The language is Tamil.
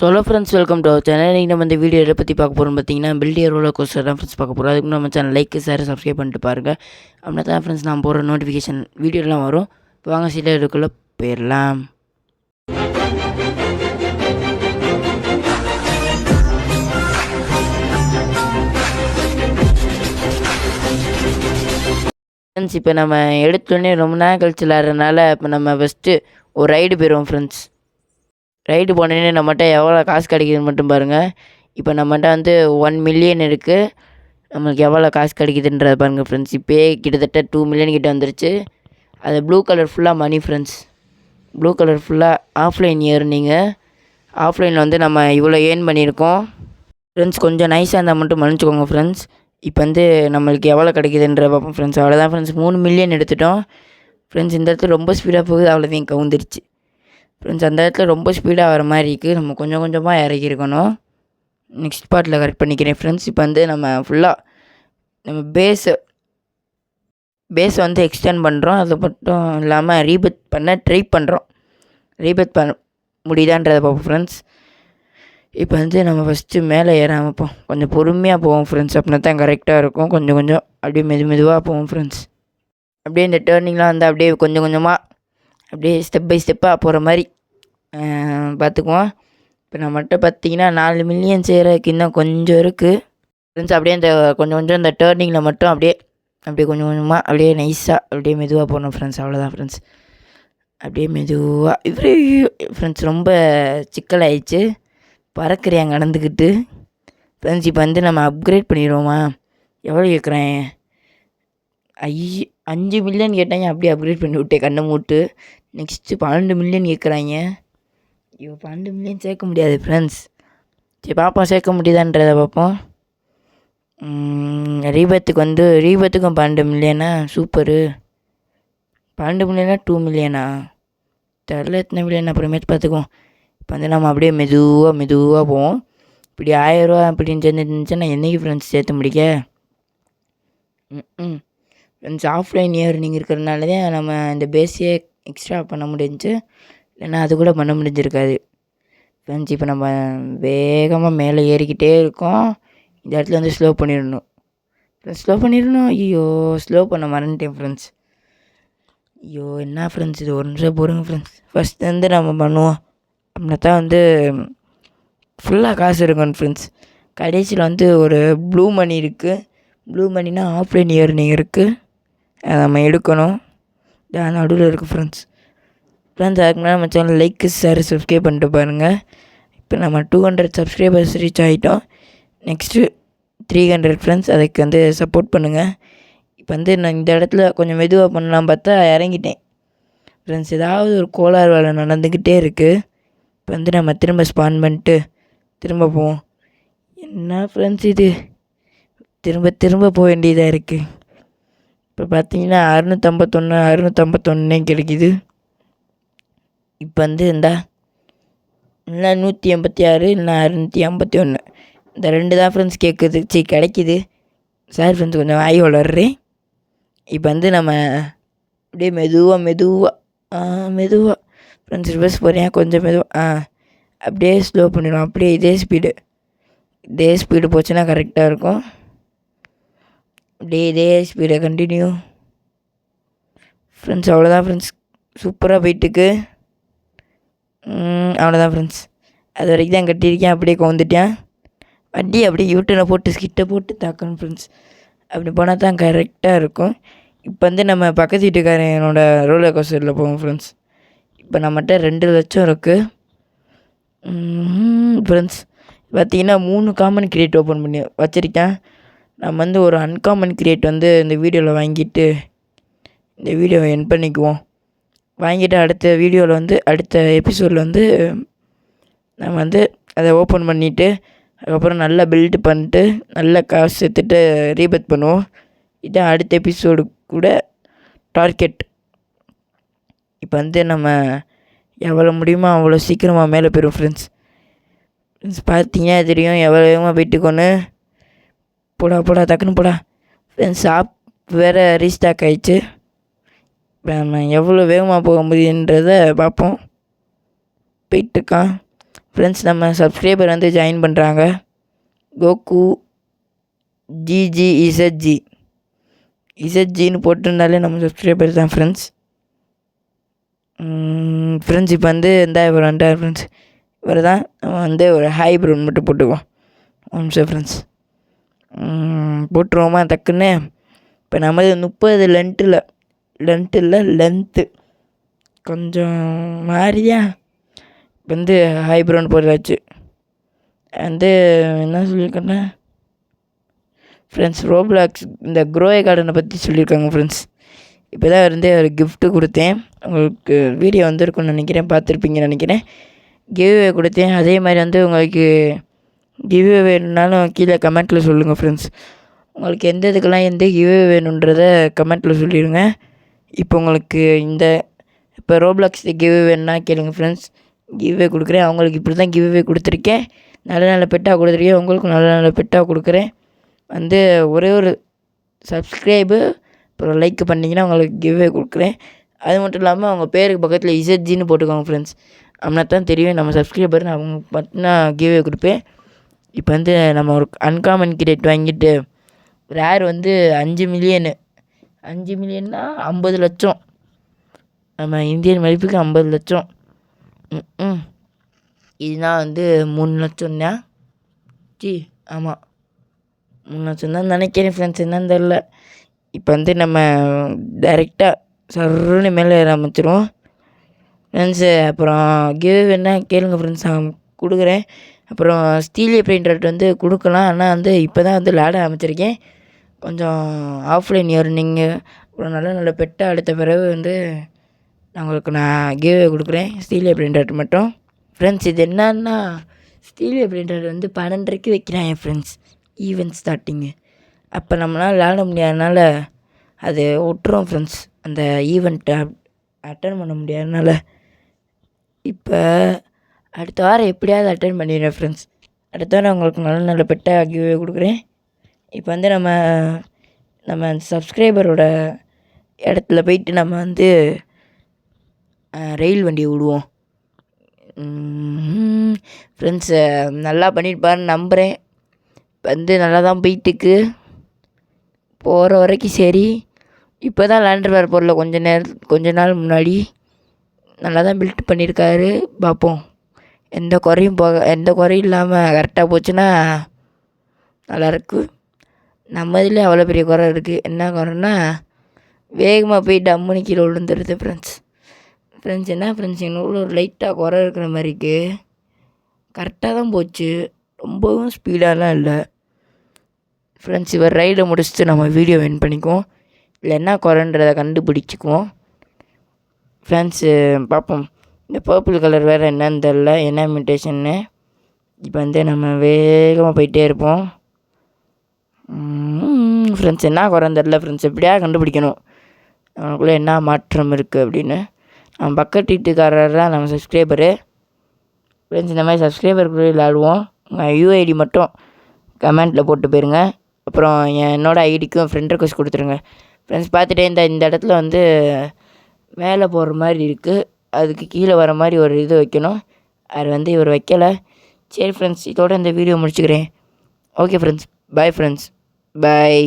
Hello friends, welcome to our channel. இன்றைக்கி நம்ம இந்த வீடியோ எதை பற்றி பார்க்க போகிறோம் பார்த்தீங்கன்னா, பில்டியர் ரோலர் கோஸ்டர் தான் ஃப்ரெண்ட்ஸ் பார்க்க போகிறோம். அதுக்கு நம்ம சேனல் லைக் ஷேர் சப்ஸ்கிரைப் பண்ணிட்டு பாருங்கள். அப்படின்னா தான் ஃப்ரெண்ட்ஸ் நான் போகிற நோட்டிஃபிகேஷன் வீடியோலாம் வரும். இப்போ வாங்க சீரியலுக்குள்ளே போயிடலாம். ஃப்ரெண்ட்ஸ், இப்போ நம்ம எடுத்தோடனே ரொம்ப நேரம் கழிச்சு விளாட்றதுனால இப்போ நம்ம ஃபஸ்ட்டு ஒரு ரைடு போயிடுவோம் ஃப்ரெண்ட்ஸ். ரைடு போனோடனே நம்மகிட்ட எவ்வளோ காசு கிடைக்குதுன்னு மட்டும் பாருங்கள். இப்போ நம்மகிட்ட வந்து 1 மில்லியன் இருக்குது. நம்மளுக்கு எவ்வளோ காசு கிடைக்குதுன்றதை பாருங்கள் ஃப்ரெண்ட்ஸ். இப்போயே கிட்டத்தட்ட 2 மில்லியன் கிட்டே வந்துருச்சு. அது ப்ளூ கலர் ஃபுல்லாக மணி ஃப்ரெண்ட்ஸ். ப்ளூ கலர் ஃபுல்லாக ஆஃப்லைன் ஏர்னிங்க. ஆஃப்லைனில் வந்து நம்ம இவ்வளோ ஏர்ன் பண்ணியிருக்கோம் ஃப்ரெண்ட்ஸ். கொஞ்சம் நைஸாக இருந்தால் மட்டும் மன்னிச்சுக்கோங்க ஃப்ரெண்ட்ஸ். இப்போ வந்து நம்மளுக்கு எவ்வளோ கிடைக்குதுன்ற பார்ப்போம் ஃப்ரெண்ட்ஸ். அவ்வளோதான் ஃப்ரெண்ட்ஸ், 3 மில்லியன் எடுத்துட்டோம் ஃப்ரெண்ட்ஸ். இந்த இடத்துல ரொம்ப ஸ்பீடாக போகுது, அவ்வளோதான் கவுந்துருச்சு ஃப்ரெண்ட்ஸ். அந்த இடத்துல ரொம்ப ஸ்பீடாக வர மாதிரி இருக்குது. நம்ம கொஞ்சம் கொஞ்சமாக இறக்கியிருக்கணும். நெக்ஸ்ட் பார்ட்டில் கரெக்ட் பண்ணிக்கிறேன் ஃப்ரெண்ட்ஸ். இப்போ வந்து நம்ம ஃபுல்லாக நம்ம பேஸை வந்து எக்ஸ்டெண்ட் பண்ணுறோம். அது மட்டும் இல்லாமல் ரீபத் பண்ண ட்ரை பண்ணுறோம். ரீபத் பண்ண முடியுதான்றதை பார்ப்போம் ஃப்ரெண்ட்ஸ். இப்போ வந்து நம்ம ஃபஸ்ட்டு மேலே ஏறாமல் போவோம். கொஞ்சம் பொறுமையாக போவோம் ஃப்ரெண்ட்ஸ். அப்படின்னா தான் கரெக்டாக இருக்கும். கொஞ்சம் கொஞ்சம் அப்படியே மெதுவாக போவோம் ஃப்ரெண்ட்ஸ். அப்படியே இந்த டேர்னிங்லாம் வந்து அப்படியே கொஞ்சம் கொஞ்சமாக அப்படியே ஸ்டெப் பை ஸ்டெப்பாக போகிற மாதிரி பார்த்துக்குவோம். இப்போ நம்மகிட்ட பார்த்தீங்கன்னா 4 மில்லியன் செய்கிறதுக்கு இன்னும் கொஞ்சம் இருக்குது ஃப்ரெண்ட்ஸ். அப்படியே இந்த கொஞ்சம் இந்த டேர்னிங்கில் மட்டும் அப்படியே கொஞ்சம் கொஞ்சமாக அப்படியே நைஸாக அப்படியே மெதுவாக போகணும் ஃப்ரெண்ட்ஸ். அவ்வளோதான் ஃப்ரெண்ட்ஸ். அப்படியே மெதுவாக இவரே ஃப்ரெண்ட்ஸ் ரொம்ப சிக்கலாயிடுச்சு. பறக்கிறியாங்க நடந்துக்கிட்டு ஃப்ரெண்ட்ஸ். இப்போ வந்து நம்ம அப்கிரேட் பண்ணிடுவோமா? எவ்வளோ கேட்குறேன்? 5 மில்லியன் கேட்டாங்க. அப்படியே அப்கிரேட் பண்ணி விட்டேன் கண்ணை மூட்டு. நெக்ஸ்ட்டு 12 மில்லியன் கேட்குறாங்க. ஐயோ, 12 மில்லியன் சேர்க்க முடியாது ஃப்ரெண்ட்ஸ். சரி பார்ப்போம், சேர்க்க முடியுதான்றதை பார்ப்போம். ரீபத்துக்கும் 12 மில்லியனா? சூப்பரு. 12 மில்லியனா 2 மில்லியனா தெரில. எத்தனை மில்லியன் அப்புறமேட்டு பார்த்துக்குவோம். இப்போ வந்து நம்ம அப்படியே மெதுவாக போவோம். இப்படி 1000 ரூபா அப்படின்னு சேர்ந்துருந்துச்சுன்னா என்னைக்கு ஃப்ரெண்ட்ஸ் சேர்த்து முடிக்க? ஃப்ரெண்ட்ஸ், ஆஃப்லைன் ஏர்னிங் இருக்கிறதுனால தான் நம்ம இந்த பேஸையே எக்ஸ்ட்ரா பண்ண முடிஞ்சிச்சு. இல்லைன்னா அது கூட பண்ண முடிஞ்சிருக்காது ஃப்ரெண்ட்ஸ். இப்போ நம்ம வேகமாக மேலே ஏறிக்கிட்டே இருக்கோம். இந்த இடத்துல வந்து ஸ்லோ பண்ணிடணும். ஐயோ, ஸ்லோ பண்ண மறந்துட்டேன் ஃப்ரெண்ட்ஸ். ஐயோ என்ன ஃப்ரெண்ட்ஸ், இது ஒரு நிமிஷம் போடுங்க ஃப்ரெண்ட்ஸ். ஃபஸ்ட்டு வந்து நம்ம பண்ணுவோம். அப்படின்னா தான் வந்து ஃபுல்லாக காசு இருக்கணும் ஃப்ரெண்ட்ஸ். கடைசியில் வந்து ஒரு ப்ளூ மணி இருக்குது. ப்ளூ மணினா ஆஃப்லைன் ஏர்னிங் இருக்குது. அதை நம்ம எடுக்கணும். நடுவில் இருக்குது ஃப்ரெண்ட்ஸ். அதுக்கு முன்னாடி நம்ம சேனல் லைக் ஷேர் சப்ஸ்கிரைப் பண்ணிட்டு பாருங்கள். இப்போ நம்ம 200 சப்ஸ்கிரைபர்ஸ் ரீச் ஆகிட்டோம். Next 300 friends. அதுக்கு வந்து சப்போர்ட் பண்ணுங்கள். இப்போ வந்து நான் இந்த இடத்துல கொஞ்சம் மெதுவாக பண்ணலாம் பார்த்தா இறங்கிட்டேன் ஃப்ரெண்ட்ஸ். ஏதாவது ஒரு கோளாறு வேலை நடந்துக்கிட்டே இருக்குது. இப்போ வந்து நம்ம திரும்ப ஸ்பான் பண்ணிட்டு திரும்ப போவோம். என்ன ஃப்ரெண்ட்ஸ் இது, திரும்ப போக வேண்டியதாக இருக்குது. இப்போ பார்த்தீங்கன்னா 651 கிடைக்கிது. இப்போ வந்து இல்லை 186 இல்லை 651 இந்த 2 தான் ஃப்ரெண்ட்ஸ் கிடைக்கிது. சார் ஃப்ரெண்ட்ஸ், கொஞ்சம் வாய் வளர்றேன். இப்போ வந்து நம்ம அப்படியே மெதுவாக ஃப்ரெண்ட்ஸ் ரிவர்ஸ் போகிறேன். கொஞ்சம் மெதுவாக அப்படியே ஸ்லோ பண்ணிடுவோம். அப்படியே இதே ஸ்பீடு போச்சுன்னா கரெக்டாக இருக்கும். அப்படியே இதே ஸ்பீடை கண்டினியூ ஃப்ரெண்ட்ஸ். அவ்வளோதான் ஃப்ரெண்ட்ஸ், சூப்பராக போயிட்டுருக்கு. அவ்வளோதான் ஃப்ரெண்ட்ஸ், அது வரைக்கும் தான் கட்டியிருக்கேன். அப்படியே கவுந்துட்டேன். வண்டி அப்படியே யூட்டனை போட்டு ஸ்கிட்டை போட்டு தாக்கணும் ஃப்ரெண்ட்ஸ். அப்படி போனால் தான் கரெக்டாக இருக்கும். இப்போ வந்து நம்ம பக்கத்து வீட்டுக்காரன் என்னோட ரோலர் கோஸ்டரில் போவோம் ஃப்ரெண்ட்ஸ். இப்போ நம்மகிட்ட 2 லட்சம் இருக்குது ஃப்ரெண்ட்ஸ். பார்த்திங்கன்னா 3 காமன் கிரியேட் ஓப்பன் பண்ணி வச்சுருக்கேன். நம்ம வந்து ஒரு அன்காமன் கிரியேட் வந்து இந்த வீடியோவில் வாங்கிட்டு இந்த வீடியோவை எண்ட் பண்ணிக்குவோம். வாங்கிட்டு அடுத்த எபிசோடில் வந்து நம்ம வந்து அதை ஓப்பன் பண்ணிவிட்டு அதுக்கப்புறம் நல்லா பில்டு பண்ணிட்டு நல்ல காசு சேர்த்துட்டு ரீபத் பண்ணுவோம். இதான் அடுத்த எபிசோடு கூட டார்கெட். இப்போ வந்து நம்ம எவ்வளோ முடியுமோ அவ்வளோ சீக்கிரமாக மேலே போயிடும் ஃப்ரெண்ட்ஸ். பார்த்தீங்கன்னா தெரியும் எவ்வளோ வேகமாக போயிட்டுக்கோன்னு. போடா டக்குன்னு போடா ஃப்ரெண்ட்ஸ். வேறு ரீஸ்டாக் ஆகிடுச்சு. நம்ம எவ்வளோ வேகமாக போக முடியுன்றதை பார்ப்போம். போயிட்டுருக்கான் ஃப்ரெண்ட்ஸ் நம்ம சப்ஸ்கிரைபர் வந்து ஜாயின் பண்ணுறாங்க. கோகு GGZG இசட்ஜின்னு போட்டிருந்தாலே நம்ம சப்ஸ்கிரைபர் தான் ஃப்ரெண்ட்ஸ். ஃப்ரெண்ட்ஸ் இப்போ வந்து இவர் வந்துட்டார் ஃப்ரெண்ட்ஸ். இவர் தான் நம்ம வந்து ஒரு ஹாய் ப்ரோன்னு மட்டும் போட்டுக்குவோம். நிமிஷம் ஃப்ரெண்ட்ஸ் போட்டுருவோமா டக்குன்னு. இப்போ நமது 30 லென்த்து கொஞ்சம் மாறியா இப்போ வந்து ஹாய் ப்ரோன்னு போட்டாச்சு. வந்து என்ன சொல்லியிருக்கேன்னா ஃப்ரெண்ட்ஸ் ரோப்ளாக்ஸ் இந்த க்ரோயே கார்டனை பற்றி சொல்லியிருக்காங்க ஃப்ரெண்ட்ஸ். இப்போ தான் வந்து ஒரு கிஃப்ட்டு கொடுத்தேன். உங்களுக்கு வீடியோ வந்திருக்குன்னு நினைக்கிறேன், பார்த்துருப்பீங்கன்னு நினைக்கிறேன். கிவ்வே கொடுத்தேன். அதே மாதிரி வந்து உங்களுக்கு கிவ்வே வேணும்னாலும் கீழே கமெண்ட்டில் சொல்லுங்கள் ஃப்ரெண்ட்ஸ். உங்களுக்கு எந்த இதுக்கெல்லாம் எந்த கிவ்வே வேணுன்றதை கமெண்ட்டில் சொல்லிடுங்க. இப்போ உங்களுக்கு இப்போ ரோப்ளாக்ஸ் கிவ்வே வேணுன்னா கேளுங்க ஃப்ரெண்ட்ஸ். கிவ்வே கொடுக்குறேன். அவங்களுக்கு இப்படி தான் கிவ்வே கொடுத்துருக்கேன். நல்ல நல்ல பெட்டாக கொடுத்துருக்கேன். உங்களுக்கும் நல்ல நல்ல பெட்டாக கொடுக்குறேன். வந்து ஒரே ஒரு சப்ஸ்கிரைபு அப்புறம் லைக் பண்ணிங்கன்னா உங்களுக்கு கிவ்வே கொடுக்குறேன். அது மட்டும் இல்லாமல் அவங்க பேருக்கு பக்கத்தில் இசட்ஜின்னு போட்டுக்கோங்க ஃப்ரெண்ட்ஸ். அப்படின்னா தான் தெரியும் நம்ம சப்ஸ்கிரைபர். நான் அவங்க பார்த்தீங்கன்னா கிவ்வே கொடுப்பேன். இப்போ வந்து நம்ம ஒரு அன்காமன் கிரேட் வாங்கிட்டு ரேர் வந்து 5 மில்லியனு 5 மில்லியன்னா 50 லட்சம். நம்ம இந்தியன் மதிப்புக்கு 50 லட்சம். இதுதான் வந்து 3 லட்சம்னா ஆமாம் 3 லட்சம் தான் நினைக்கிறேன் ஃப்ரெண்ட்ஸ், என்னன்னு தெரில. இப்போ வந்து நம்ம டைரெக்டாக சர்ன்னு மேலே ஏற ஆரம்பிச்சிருவோம் ஃப்ரெண்ட்ஸு. அப்புறம் கிவ் வேணால் கேளுங்க ஃப்ரெண்ட்ஸ், நான் கொடுக்குறேன். அப்புறம் ஸ்டீலிய பெயிண்டர்ட் வந்து கொடுக்கலாம். ஆனால் வந்து இப்போ தான் வந்து விளாட ஆரம்பிச்சிருக்கேன். கொஞ்சம் ஆஃப்லைன் இயர்னிங்கு அப்புறம் நல்ல நல்ல பெட்டை அடுத்த பிறகு வந்து நான் கிவ்வே கொடுக்குறேன் ஸ்டீலிய பெயிண்டர்ட் மட்டும். ஃப்ரெண்ட்ஸ் இது என்னன்னா ஸ்டீலிய பெயிண்டர்ட் வந்து 12:30 வைக்கிறான் ஃப்ரெண்ட்ஸ் ஈவெண்ட் ஸ்டார்டிங்கு. அப்போ நம்மளால் விளாட முடியாதனால அது விட்டுரும் ஃப்ரெண்ட்ஸ். அந்த ஈவெண்ட்டை அட்டன் பண்ண முடியாதனால இப்போ அடுத்த வாரம் எப்படியாவது அட்டன் பண்ணிடுறேன் ஃப்ரெண்ட்ஸ். அடுத்த வாரம் உங்களுக்கு நல்ல நல்ல பெட்டாக கிவ்வே கொடுக்குறேன். இப்போ வந்து நம்ம சப்ஸ்கிரைபரோட இடத்துல போயிட்டு நம்ம வந்து ரயில் வண்டியை விடுவோம் ஃப்ரெண்ட்ஸு. நல்லா பண்ணியிருப்பாருன்னு நம்புகிறேன். வந்து நல்லா தான் போயிட்டுருக்கு போகிற வரைக்கும். சரி இப்போ தான் லேண்டர் வேறு போடல, கொஞ்ச நாள் முன்னாடி நல்லா தான் பில்ட் பண்ணியிருக்காரு. பார்ப்போம் எந்த குறையும் இல்லாமல் கரெக்டாக போச்சுன்னா நல்லாயிருக்கு. நம்ம இதில் அவ்வளோ பெரிய குறை இருக்குது. என்ன குறைன்னா வேகமாக போய் டம்முன்னு கீழே விழுந்துருது ஃப்ரெண்ட்ஸ். என்ன ஃப்ரெண்ட்ஸ் எங்கள் ஒரு லைட்டாக குறை இருக்கிற மாதிரி இருக்குது. கரெக்டாக தான் போச்சு, ரொம்பவும் ஸ்பீடாலாம் இல்லை ஃப்ரெண்ட்ஸ். இவர் ரைடை முடிச்சுட்டு நம்ம வீடியோ எண்ட் பண்ணிக்குவோம். இல்லை என்ன குறைன்றதை கண்டுபிடிச்சிக்குவோம் ஃப்ரெண்ட்ஸு. பார்ப்போம். இந்த பர்பிள் கலர் வேறு என்னன்னு தெரில, என்ன இமிட்டேஷன்னு. இப்போ வந்து நம்ம வேகமாக போயிட்டே இருப்போம் ஃப்ரெண்ட்ஸ். என்ன குறைன்னு தெரில ஃப்ரெண்ட்ஸ், எப்படியா கண்டுபிடிக்கணும் அவனுக்குள்ளே என்ன மாற்றம் இருக்குது அப்படின்னு. நம்ம பக்கத்து வீட்டுக்காரர் தான் நம்ம சப்ஸ்கிரைபரு ஃப்ரெண்ட்ஸ். இந்த மாதிரி சப்ஸ்கிரைபர் கூட விளாடுவோம். உங்கள் யூஐடி மட்டும் கமெண்ட்டில் போட்டு போயிருங்க. அப்புறம் என்னோடய ஐடிக்கும் ஃப்ரெண்ட் ரெக்வஸ்ட் கொடுத்துருங்க ஃப்ரெண்ட்ஸ். பார்த்துட்டே இந்த இடத்துல வந்து மேலே போகிற மாதிரி இருக்குது, அதுக்கு கீழே வர மாதிரி ஒரு இது வைக்கணும். அது வந்து இவர் வைக்கலை. சரி ஃப்ரெண்ட்ஸ், இதோட இந்த வீடியோ முடிச்சுக்கிறேன். ஓகே ஃப்ரெண்ட்ஸ், பாய் ஃப்ரெண்ட்ஸ், பாய்.